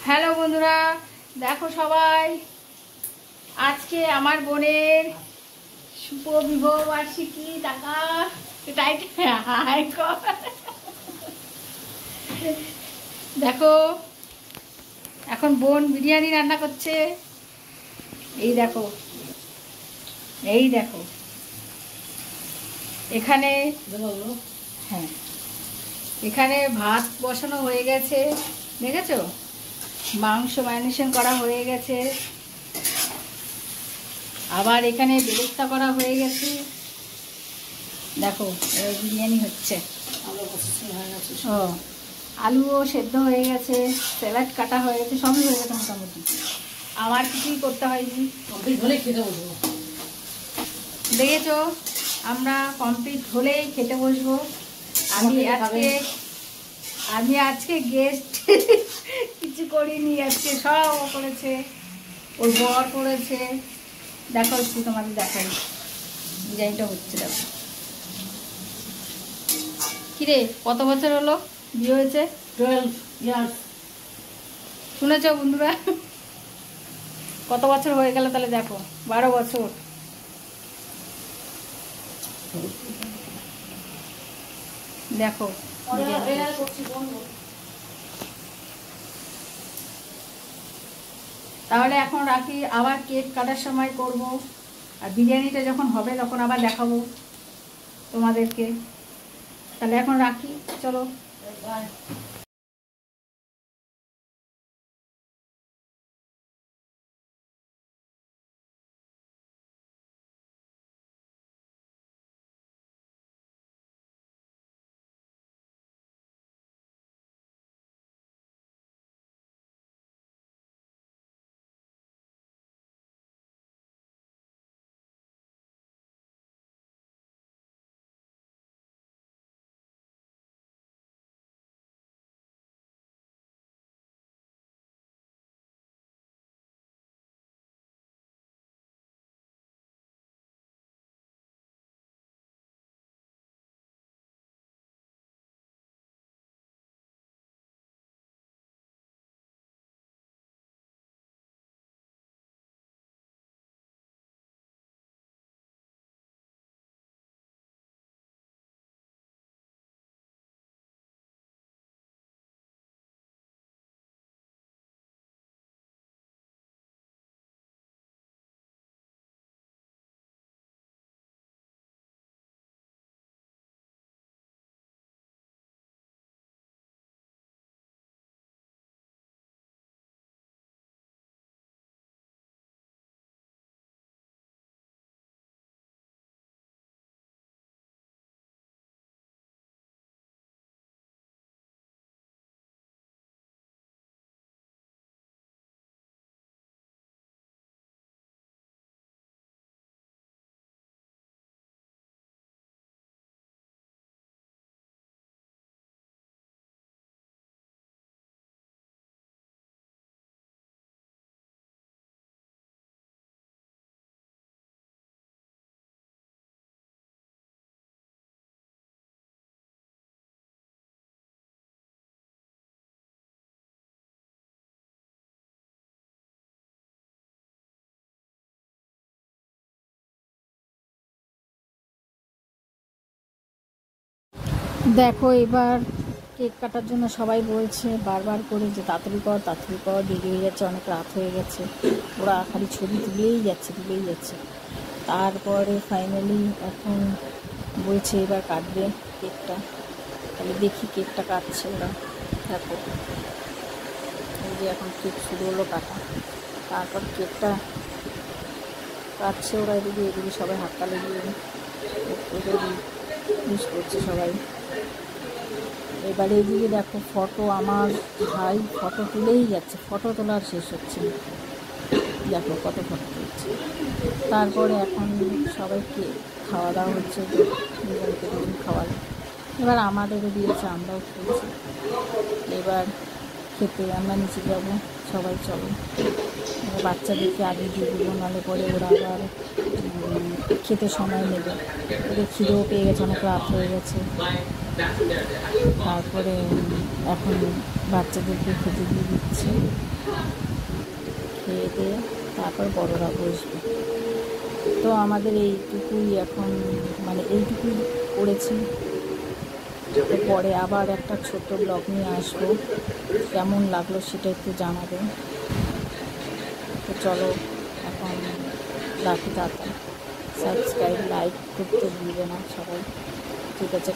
Hello বন্ধুরা, দেখো সবাই, আজকে আমার বোনের শুভ বিবাহ বার্ষিকী। টাকা দেখো, এখন বোন বিরিয়ানি রান্না করছে। এই দেখো, এই দেখো, এখানে হ্যাঁ, এখানে ভাত বসানো হয়ে গেছে, দেখেছো? মাংস ম্যারিনেশন করা হয়ে গেছে, আবার এখানে বেরেস্তা করা হয়ে গেছে। দেখো, বিরিয়ানি হচ্ছে। ও, আলুও সেদ্ধ হয়ে গেছে, স্যালাড কাটা হয়ে গেছে, সবই হয়ে গেছে মোটামুটি। আমার কিছুই করতে হয়নি, কমপ্লিট হলেই খেতে বসবো। দেখেছো, আমরা কমপ্লিট হলেই খেতে বসবো। আমি আজকে গেস্ট কিছু করিনি, আজকে সব করেছে, ওর বর করেছে। দেখো, একটু তোমাদের দেখাই ডিজাইনটা হচ্ছে। দেখো কিরে, কত বছর হলো বিয়ে হয়েছে? 12 ইয়ার্স। শুনেছ বন্ধুরা, কত বছর হয়ে গেল তাহলে? দেখো, 12 বছর। দেখো, তাহলে এখন রাখি, আবার কেক কাটার সময় করব, আর বিরিয়ানিটা যখন হবে তখন আবার দেখাবো তোমাদেরকে। তাহলে এখন রাখি, চলো বাই। দেখো, এবার কেক কাটার জন্য সবাই বলছে বারবার করে যে তাড়াতাড়ি কর, তাড়াতাড়ি কর, দেরি হয়ে যাচ্ছে, অনেক রাত হয়ে গেছে। ওরা খালি ছবি তুলেই যাচ্ছে। তারপরে ফাইনালি এখন বলছে এবার কাটবে কেকটা। তাহলে দেখি, কেকটা কাটছে ওরা। দেখো, এই যে এখন কেক শুরু হলো কাটা। তারপর কেকটা কাটছে ওরা, এদিকে সবাই হাততালি দিয়ে ওদের ইউজ করছে সবাই। এবারে এদিকে দেখো, ফটো, আমার ভাই ফটো তুলেই যাচ্ছে, ফটো তোলার শেষ হচ্ছে না। দেখো কত ফটো তুলছে। তারপরে এখন সবাইকে খাওয়া দাওয়া হচ্ছে, দুজনকে দুজন খাওয়ালো। এবার আমাদেরও দিয়েছে, আমরাও খেয়েছি। এবার খেতে আমরা নিচে যাব, সবাই চলো। বাচ্চাদেরকে আগে দিয়ে দেবো, নাহলে পরে ওরা আবার খেতে সময় নেবে। ওদের খিদেও পেয়ে গেছে, অনেক রাত হয়ে গেছে। তারপরে এখন বাচ্চাদেরকে খেতে দিয়ে দিচ্ছে, খেয়ে দিয়ে তারপর বড়রা বসবে। তো আমাদের এইটুকুই এখন, মানে এইটুকুই করেছি। তো পরে আবার একটা ছোট্ট ব্লগ নিয়ে আসবো, কেমন লাগলো সেটা একটু জানাবে। তো চলো এখন রাখি, তাড়াতাড়ি সাবস্ক্রাইব লাইক করতে ভুলবে না সবাই, ঠিক আছে।